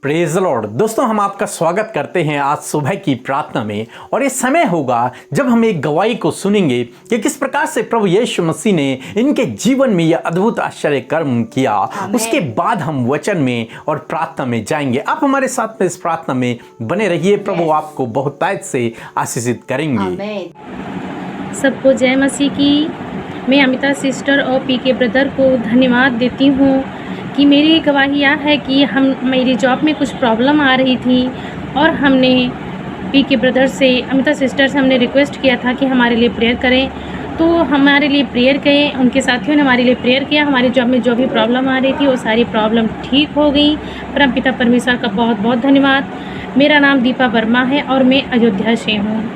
Praise the Lord. दोस्तों, हम आपका स्वागत करते हैं आज सुबह की प्रार्थना में। और ये समय होगा जब हम एक गवाही को सुनेंगे कि किस प्रकार से प्रभु यीशु मसीह ने इनके जीवन में यह अद्भुत आश्चर्य कर्म किया। उसके बाद हम वचन में और प्रार्थना में जाएंगे। आप हमारे साथ में इस प्रार्थना में बने रहिए। प्रभु आपको बहुतायत से आशीषित करेंगे। सबको जय मसीह की। मैं अमिता सिस्टर और पीके ब्रदर को धन्यवाद देती हूँ कि मेरी गवाही यह है कि मेरी जॉब में कुछ प्रॉब्लम आ रही थी और हमने पीके ब्रदर से, अमिता सिस्टर से हमने रिक्वेस्ट किया था कि हमारे लिए प्रेयर करें। तो हमारे लिए प्रेयर किए, उनके साथियों ने हमारे लिए प्रेयर किया। हमारी जॉब में जो भी प्रॉब्लम आ रही थी वो सारी प्रॉब्लम ठीक हो गई। परमपिता परमेश्वर का बहुत बहुत धन्यवाद। मेरा नाम दीपा वर्मा है और मैं अयोध्या से हूँ।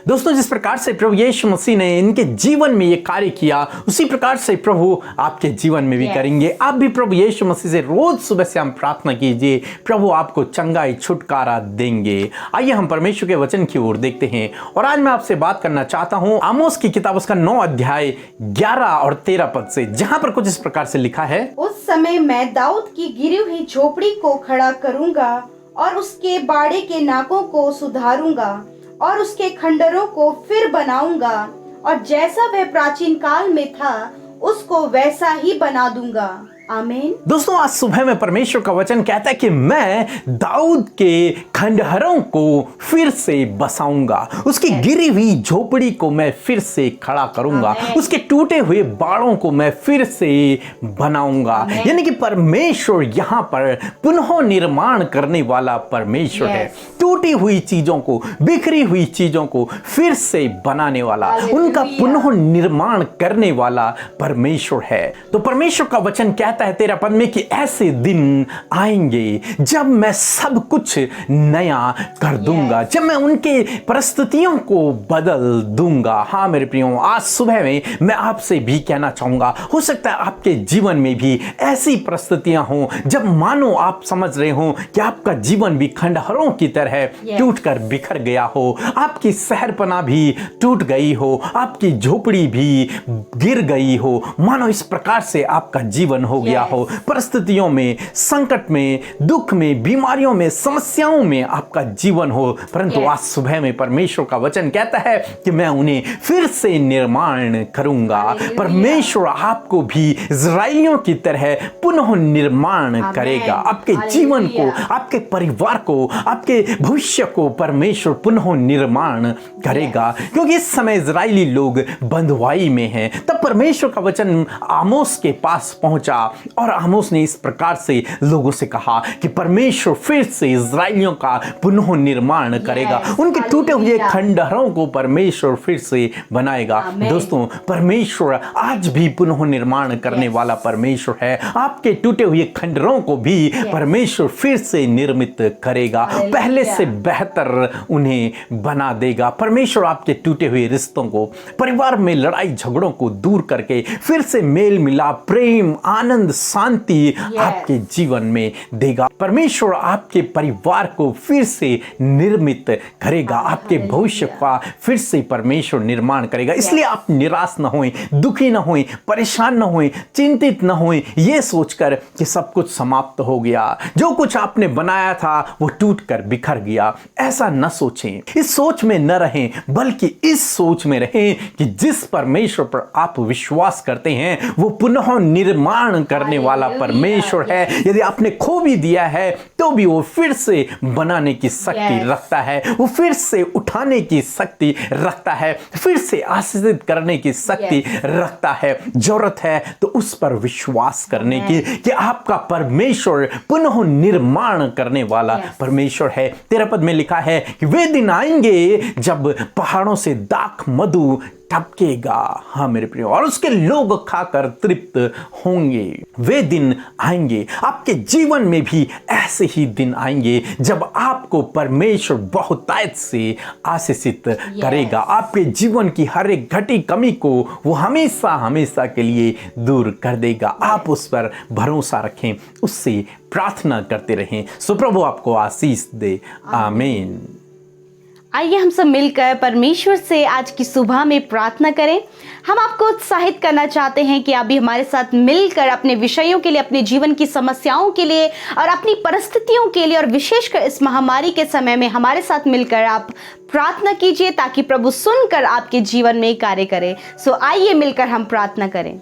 दोस्तों, जिस प्रकार से प्रभु यीशु मसीह ने इनके जीवन में ये कार्य किया, उसी प्रकार से प्रभु आपके जीवन में भी करेंगे। आप भी प्रभु यीशु मसीह से रोज सुबह से हम प्रार्थना कीजिए, प्रभु आपको चंगाई छुटकारा देंगे। आइए हम परमेश्वर के वचन की ओर देखते हैं। और आज मैं आपसे बात करना चाहता हूं आमोस की किताब उसका 9 अध्याय 11 और 13 पद से, जहां पर कुछ इस प्रकार से लिखा है। उस समय मैं दाऊद की गिरी हुई झोपड़ी को खड़ा करूंगा और उसके बाड़े के नाकों को सुधारूंगा और उसके खंडरों को फिर बनाऊंगा और जैसा वह प्राचीन काल में था उसको वैसा ही बना दूंगा। आमीन। दोस्तों, आज सुबह में परमेश्वर का वचन कहता है कि मैं दाऊद के खंडहरों को फिर से बसाऊंगा, उसकी गिरी हुई झोपड़ी को मैं फिर से खड़ा करूंगा, उसके टूटे हुए बाड़ों को मैं फिर से बनाऊंगा। यानी कि परमेश्वर यहाँ पर पुनः निर्माण करने वाला परमेश्वर है। टूटी हुई चीजों को, बिखरी हुई चीजों को फिर से बनाने वाला, उनका पुनः निर्माण करने वाला परमेश्वर है। तो परमेश्वर का वचन कहता है 13 पद में कि ऐसे दिन आएंगे जब मैं सब कुछ नया कर दूंगा, जब मैं उनके परिस्थितियों को बदल दूंगा। हाँ मेरे प्रियो, आज सुबह में मैं आपसे भी कहना चाहूंगा, हो सकता है आपके जीवन में भी ऐसी परिस्थितियां हों जब मानो आप समझ रहे हो कि आपका जीवन भी खंडहरों की तरह टूट कर बिखर गया हो, आपकी शहरपना भी टूट गई हो, आपकी झोपड़ी भी गिर गई हो, मानो इस प्रकार से आपका जीवन हो गया हो। परिस्थितियों में, संकट में, दुख में, बीमारियों में, समस्याओं में आपका जीवन हो। परंतु आज सुबह में परमेश्वर का वचन कहता है कि मैं उन्हें फिर से निर्माण करूंगा। परमेश्वर आपको भी इज़राइलियों की तरह पुनः निर्माण करेगा। आपके जीवन को, आपके परिवार को, आपके भविष्य को परमेश्वर पुनः निर्माण करेगा। क्योंकि इस समय इज़राइली लोग बंधुआई में हैं। तब परमेश्वर का वचन आमोस के पास पहुंचा और आमोस ने इस प्रकार से लोगों से कहा कि परमेश्वर फिर से इज़राइलियों का पुनः निर्माण करेगा, उनके टूटे हुए खंडहरों को परमेश्वर फिर से बनाएगा। दोस्तों, परमेश्वर आज भी पुनः निर्माण करने वाला परमेश्वर है। आपके टूटे हुए खंडहरों को भी परमेश्वर फिर से निर्मित करेगा, पहले से बेहतर उन्हें बना देगा। परमेश्वर आपके टूटे हुए रिश्तों को, परिवार में लड़ाई झगड़ों को दूर करके फिर से मेल मिलाप, प्रेम, आनंद, शांति आपके जीवन में देगा। परमेश्वर आपके परिवार को फिर से निर्मित करेगा, आपके भविष्य का फिर से परमेश्वर निर्माण करेगा। इसलिए आप निराश न होएं, दुखी न होएं, परेशान न होएं, चिंतित न होएं, ये सोचकर कि सब कुछ समाप्त हो गया, जो कुछ आपने बनाया था वो टूट कर बिखर गया। ऐसा न सोचें, इस सोच में न रहें, बल्कि इस सोच में रहें कि जिस परमेश्वर पर आप विश्वास करते हैं वो पुनः निर्माण करने वाला परमेश्वर है। यदि आपने खो भी दिया है तो भी वो फिर से बनाने की शक्ति रखता है, वो फिर से उठाने की शक्ति रखता है, फिर से आशीषित करने की शक्ति रखता है। जरूरत है तो उस पर विश्वास करने की कि आपका परमेश्वर पुनः निर्माण करने वाला परमेश्वर है। 13 पद में लिखा है कि वे दिन आएंगे जब पहाड़ों से दाख मधु टपकेगा। हाँ मेरे प्रियो, और उसके लोग खाकर तृप्त होंगे। वे दिन आएंगे, आपके जीवन में भी ऐसे ही दिन आएंगे जब आपको परमेश्वर बहुतायत से आशीषित करेगा। आपके जीवन की हर एक घटी कमी को वो हमेशा हमेशा के लिए दूर कर देगा। आप उस पर भरोसा रखें, उससे प्रार्थना करते रहें। सो प्रभु आपको आशीष दे। आमीन। आइए हम सब मिलकर परमेश्वर से आज की सुबह में प्रार्थना करें। हम आपको उत्साहित करना चाहते हैं कि आप भी हमारे साथ मिलकर अपने विषयों के लिए, अपने जीवन की समस्याओं के लिए और अपनी परिस्थितियों के लिए और विशेषकर इस महामारी के समय में हमारे साथ मिलकर आप प्रार्थना कीजिए ताकि प्रभु सुनकर आपके जीवन में कार्य करे। सो आइए मिलकर हम प्रार्थना करें।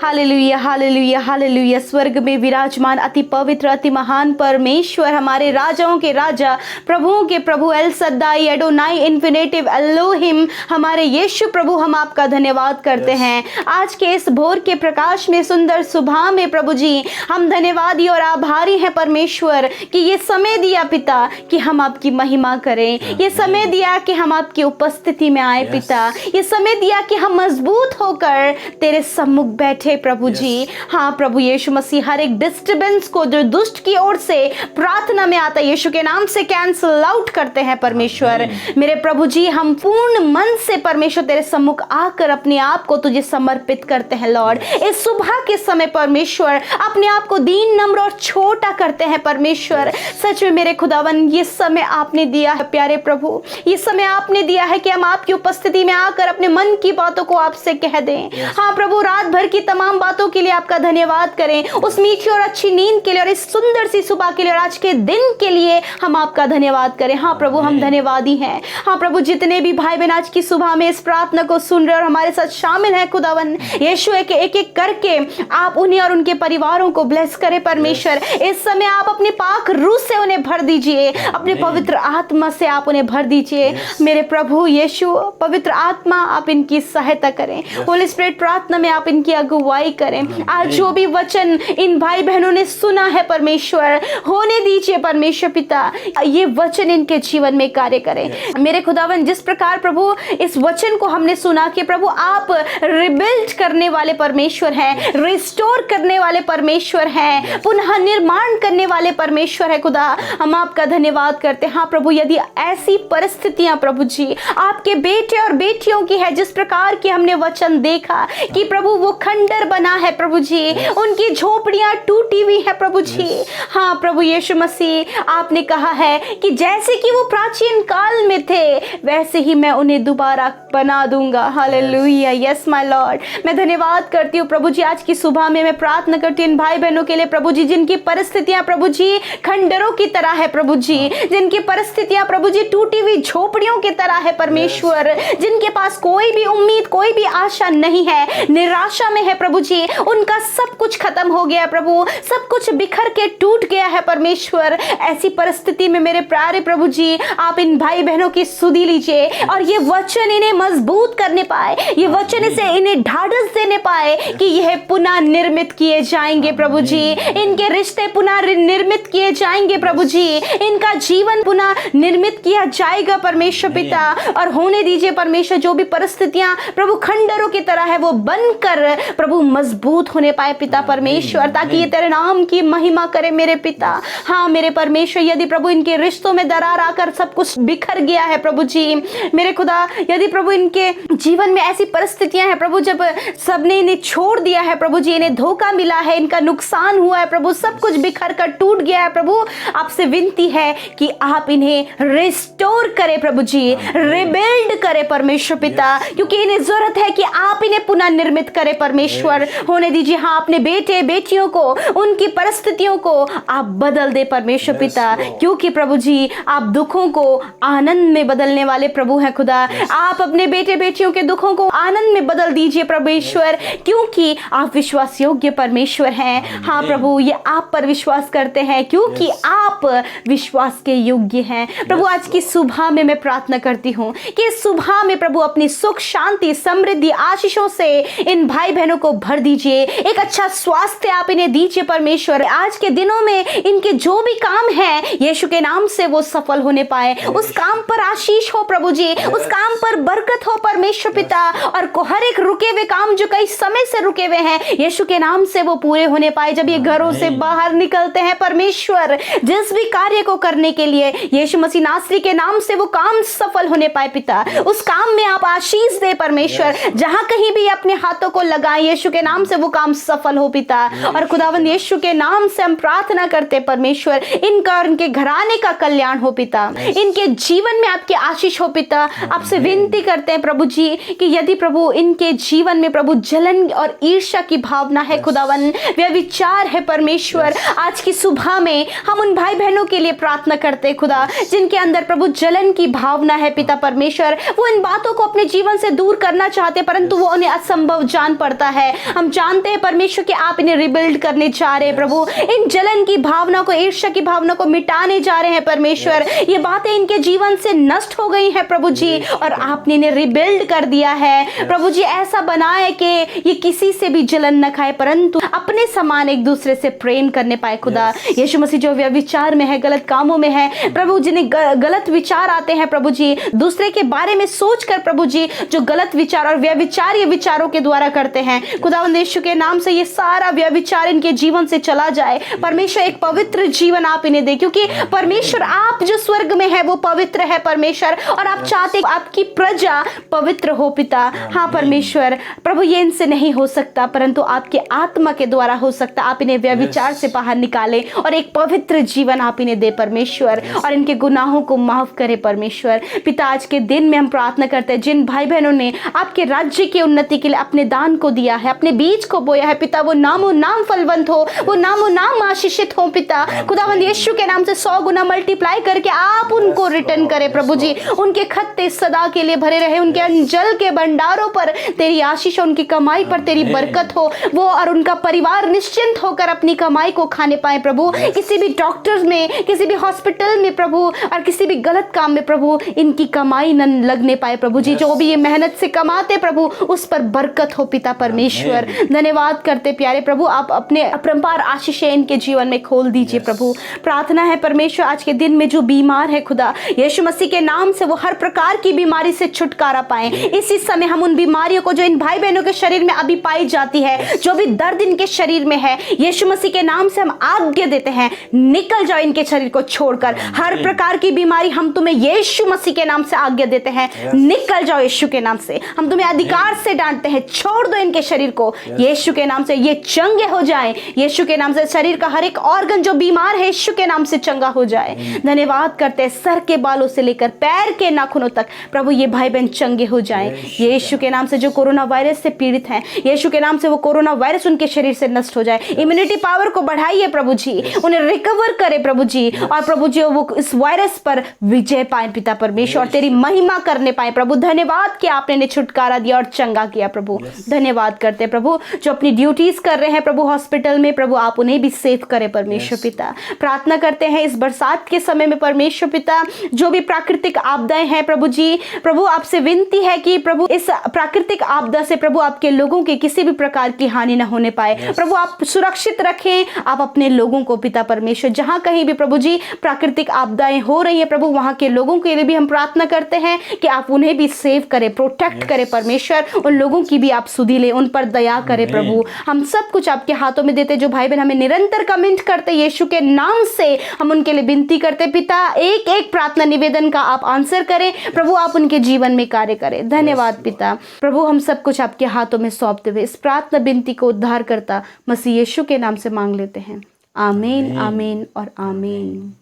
Hallelujah, hallelujah, hallelujah. स्वर्ग में विराजमान अति पवित्र, अति महान परमेश्वर, हमारे राजाओं के राजा, प्रभुओं के प्रभु, एल सद्दाई, एडोनाई, इन्फिनेटिव, एलोहिम, हमारे यीशु प्रभु, हम आपका धन्यवाद करते हैं आज के इस भोर के प्रकाश में, सुंदर सुबह में। प्रभु जी, हम धन्यवादी और आभारी हैं परमेश्वर कि ये समय दिया पिता कि हम आपकी महिमा करें, ये समय दिया कि हम आपकी उपस्थिति में आए पिता, ये समय दिया कि हम मजबूत होकर तेरे सम्मुख बैठे प्रभु जी। हाँ प्रभु यीशु मसीह, हर एक डिस्टर्बेंस को जो दुष्ट की ओर से प्रार्थना में आता है यीशु के नाम से कैंसल आउट करते हैं परमेश्वर। मेरे प्रभु जी, हम पूर्ण मन से परमेश्वर तेरे सम्मुख आकर अपने आप को तुझे समर्पित करते हैं लॉर्ड। इस सुबह के समय परमेश्वर अपने आप को दीन, नम्र और छोटा करते हैं परमेश्वर। सच में मेरे खुदावन, ये समय आपने दिया है प्यारे प्रभु, ये समय आपने दिया है कि हम आपकी उपस्थिति में आकर अपने मन की बातों को आपसे कह दें। हाँ प्रभु, रात भर की तमाम बातों के लिए आपका धन्यवाद करें, उस मीठी और अच्छी नींद के लिए और इस सुंदर सी सुबह के लिए और आज के दिन के लिए हम आपका धन्यवाद करें। हाँ प्रभु, हम धन्यवादी हैं। हाँ प्रभु, जितने भी भाई बहन आज की सुबह में इस प्रार्थना को सुन रहे और हमारे साथ शामिल हैं खुदावन यीशु, एक एक करके आप उन्हें और उनके परिवारों को ब्लेस करें परमेश्वर। इस समय आप अपने पाक रूह से उन्हें भर दीजिए, अपने पवित्र आत्मा से आप उन्हें भर दीजिए। मेरे प्रभु यीशु, पवित्र आत्मा आप इनकी सहायता करें। होली स्पिरिट, प्रार्थना में आप इनकी अगुवाई करें। आज जो भी वचन इन भाई बहनों ने सुना है परमेश्वर, होने दीजिए परमेश्वर पिता, ये वचन इनके जीवन में कार्य करें। मेरे खुदावन, जिस प्रकार प्रभु इस वचन को हमने सुना कि प्रभु आप रिबिल्ड करने वाले परमेश्वर हैं, रिस्टोर करने वाले परमेश्वर हैं, पुनः निर्माण करने वाले परमेश्वर है खुदा, हम आपका धन्यवाद करते हैं। हाँ प्रभु, यदि ऐसी परिस्थितियां प्रभु जी आपके बेटे और बेटियों की है, जिस प्रकार की हमने वचन देखा कि प्रभु वो खंडर बना है प्रभु जी, उनकी झोपड़ियां टूटी हुई है प्रभु जी। हाँ प्रभु यीशु मसीह, आपने कहा है कि जैसे कि वो प्राचीन काल में थे वैसे ही मैं उन्हें दोबारा बना दूंगा। Hallelujah, yes my Lord. मैं धन्यवाद करती हूँ प्रभु जी, आज की सुबह में मैं प्रार्थना करती हूँ इन भाई बहनों के लिए प्रभु जी, जिनकी परिस्थितियां प्रभु जी खंडरों की तरह है प्रभु जी, जिनकी परिस्थितियां प्रभु जी टूटी हुई झोपड़ियों की तरह है परमेश्वर, जिनके पास कोई भी उम्मीद, कोई भी आशा नहीं है, निराशा में है प्रभु जी, उनका सब कुछ खत्म हो गया प्रभु, सब कुछ बिखर के टूट गया है परमेश्वर। ऐसी परिस्थिति में मेरे प्यारे प्रभु जी, आप इन भाई बहनों की सुधि लीजिए और ये वचन इन्हें मजबूत करने पाए, ये वचन इसे इन्हें ढाढ़स देने पाए कि यह पुनः निर्मित किए जाएंगे प्रभु जी, इनके रिश्ते पुनः निर्मित किए जाएंगे प्रभु जी, इनका जीवन पुनः निर्मित किया जाएगा परमेश्वर पिता। और होने दीजिए परमेश्वर, जो भी परिस्थितियां प्रभु खंडरों की तरह है वो बनकर प्रभु मजबूत होने पाए पिता परमेश्वर, ताकि ये तेरे नाम की महिमा करे मेरे पिता। हाँ मेरे परमेश्वर, यदि प्रभु इनके रिश्तों में दरार आकर सब कुछ बिखर गया है प्रभु जी, मेरे खुदा, यदि प्रभु इनके जीवन में ऐसी परिस्थितियां हैं प्रभु, जब सबने इन्हें छोड़ दिया है प्रभु जी, इन्हें धोखा मिला है, इनका नुकसान हुआ है प्रभु, सब कुछ बिखर कर टूट गया है प्रभु, आपसे विनती है कि आप इन्हें रिस्टोर करें प्रभु जी, रिबिल्ड करें परमेश्वर पिता, क्योंकि इन्हें जरूरत है कि आप इन्हें पुनः निर्मित करें परमेश्वर। होने दीजिए हाँ, अपने बेटे बेटियों को, उनकी परिस्थितियों को आप बदल दे परमेश्वर पिता, क्योंकि प्रभु जी आप दुखों को आनंद में बदलने वाले प्रभु हैं खुदा। आप अपने बेटे बेटियों के दुखों को आनंद में बदल दीजिए परमेश्वर, क्योंकि आप विश्वास योग्य परमेश्वर हैं। हाँ प्रभु, ये आप पर विश्वास करते हैं क्योंकि आप विश्वास के योग्य हैं प्रभु। आज की सुबह में मैं प्रार्थना करती हूँ कि इस सुबह में प्रभु अपनी सुख, शांति, समृद्धि, आशीषों से इन भाई बहनों को भर दीजिए, एक अच्छा स्वास्थ्य आप इन्हें दीजिए परमेश्वर। आज के दिनों में इनके जो भी काम है यीशु के नाम से वो सफल होने पाए, उस काम पर आशीष हो प्रभु जी, उस काम पर बरकत हो परमेश्वर परमेश्वर पिता, और हर एक रुके हुए काम जो कई समय से रुके हुए हैं, यीशु के नाम से वो पूरे होने पाए। जब ये घरों से बाहर निकलते हैं परमेश्वर, जिस भी कार्य को करने के लिए, यीशु मसीह नासरी के नाम से वो काम सफल होने पाए पिता। उस काम में आप आशीष दे परमेश्वर, जहां कहीं भी अपने हाथों को लगाए, यीशु के नाम से वो काम सफल हो पिता। और खुदावंद यीशु के नाम से हम प्रार्थना करते परमेश्वर, इनका और इनके घराने का कल्याण हो पिता, इनके जीवन में आपकी आशीष हो पिता। आपसे विनती करते हैं प्रभु जी कि यदि प्रभु इनके जीवन में प्रभु जलन और ईर्ष्या की भावना है खुदावन, वे विचार है परमेश्वर, आज की सुबह में हम उन भाई बहनों के लिए प्रार्थना करते हैं खुदा, जिनके अंदर प्रभु जलन की भावना है पिता परमेश्वर। वो इन बातों को अपने जीवन से दूर करना चाहते परंतु वो उन्हें असंभव जान पड़ता है। हम जानते हैं परमेश्वर कि आप इन्हें रिबिल्ड करने जा रहे हैं प्रभु, इन जलन की भावना को, ईर्ष्या की भावना को मिटाने जा रहे हैं परमेश्वर। ये बातें इनके जीवन से नष्ट हो गई हैं प्रभु जी, और आपने इन्हें रिबिल्ड कर दिया है प्रभु जी। ऐसा बनाए कि ये किसी से भी जलन न खाए परंतु अपने समान एक दूसरे से प्रेम करने पाए खुदा। यीशु मसीह जो व्यभिचार में है, गलत कामों में है प्रभु, जिन्हें गलत विचार आते हैं प्रभु जी, दूसरे के बारे में सोचकर प्रभु जी जो गलत विचार और व्यभिचार ये विचारों के द्वारा करते हैं, खुदावंद यीशु के नाम से ये सारा व्यभिचार इनके जीवन से चला जाए परमेश्वर। एक पवित्र जीवन आप इन्हें दे, क्योंकि परमेश्वर आप जो स्वर्ग में है वो पवित्र है परमेश्वर, और आप चाहते आपकी प्रजा पवित्र हो पिता। हाँ परमेश्वर प्रभु, ये इनसे नहीं हो सकता परंतु आपके आत्मा के द्वारा हो सकता। आप इन्हें व्यभिचार से बाहर निकाले और एक पवित्र जीवन आप इन्हें दे परमेश्वर, और इनके गुनाहों को माफ करे परमेश्वर पिता। आज के दिन में हम प्रार्थना करते हैं, जिन भाई बहनों ने आपके राज्य की उन्नति के लिए अपने दान को दिया है, अपने बीज को बोया है पिता, वो नामो नाम फलवंत हो, वो नामो नाम आशीषित हो पिता। खुदावंद यीशु के नाम से 100 गुना मल्टीप्लाई करके आप उनको रिटर्न करे प्रभु जी। उनके खत्ते सदा के लिए भरे रहे, उनके जल के भंडारों पर तेरी आशीष, उनकी कमाई पर तेरी बरकत हो, वो और उनका परिवार निश्चिंत होकर अपनी कमाई को खाने पाए प्रभु। किसी भी डॉक्टर्स में, किसी भी हॉस्पिटल में प्रभु, और किसी भी गलत काम में प्रभु इनकी कमाई न लगने पाए प्रभु जी। जो भी ये मेहनत से कमाते प्रभु, उस पर बरकत हो पिता परमेश्वर। धन्यवाद करते प्यारे प्रभु, आप अपने अपरंपार आशीषें इनके जीवन में खोल दीजिए प्रभु। प्रार्थना है परमेश्वर, आज के दिन में जो बीमार है खुदा, यीशु मसीह के नाम से वो हर प्रकार की बीमारी से छुटकारा पाए। इसी समय हम उन बीमारियों को जो इन भाई बहनों के शरीर में अभी पाई जाती है, जो भी दर्द इनके शरीर में है, यीशु मसीह के नाम से हम आज्ञा देते हैं, निकल जाओ इनके शरीर को छोड़कर। हर प्रकार की बीमारी हम तुम्हें यीशु मसीह के नाम से आज्ञा देते हैं, निकल जाओ यीशु के नाम से। हम तुम्हें अधिकार से डांटते हैं, छोड़ दो इनके शरीर को यीशु के नाम से। ये चंगे हो जाए यीशु के नाम से। शरीर का हर एक ऑर्गन जो बीमार है यीशु के नाम से चंगा हो जाए। धन्यवाद करते हैं, सर के बालों से लेकर पैर के नाखूनों तक प्रभु ये भाई बहन चंगे हो जाए यीशु के नाम से। जो कोरोना वायरस से पीड़ित हैं, यीशु के नाम से वो कोरोना वायरस उनके शरीर से नष्ट हो जाए। इम्यूनिटी पावर को बढ़ाइए प्रभु जी, उन्हें रिकवर करे प्रभु जी, और प्रभु जी वो इस वायरस पर विजय पाए पिता परमेश्वर, और तेरी महिमा करने पाए प्रभु। धन्यवाद कि आपने इन्हें छुटकारा दिया और चंगा किया प्रभु। धन्यवाद करते हैं प्रभु, जो अपनी ड्यूटीज कर रहे हैं प्रभु हॉस्पिटल में, प्रभु आप उन्हें भी सेव करें परमेश्वर पिता। प्रार्थना करते हैं इस बरसात के समय में परमेश्वर पिता, जो भी प्राकृतिक आपदाएं हैं प्रभु जी, प्रभु आपसे विनती है कि प्रभु इस प्राकृतिक आपदा से प्रभु आपके लोगों के किसी भी प्रकार की हानि न होने पाए। प्रभु आप सुरक्षित रखें आप अपने लोगों को पिता परमेश्वर। जहां कहीं भी प्रभु जी प्राकृतिक आपदाएं हो रही है प्रभु, वहां के लोगों के लिए भी हम प्रार्थना करते हैं कि आप उन्हें भी सेव करें, प्रोटेक्ट करें परमेश्वर। उन लोगों की भी आप सुधि लें, उन पर दया करें प्रभु। हम सब कुछ आपके हाथों में देते। जो भाई बहन हमें निरंतर कमेंट करते यीशु के नाम से, हम उनके लिए विनती करते पिता, एक एक प्रार्थना निवेदन का आप आंसर करें प्रभु, आप उनके जीवन में कार्य करें। धन्यवाद पिता। प्रभु हम सब कुछ आपके हाथों में सौंपते हुए इस प्रार्थना विनती को उद्धार करता मसीह यीशु के नाम से मांग लेते हैं। आमीन, आमीन और आमीन।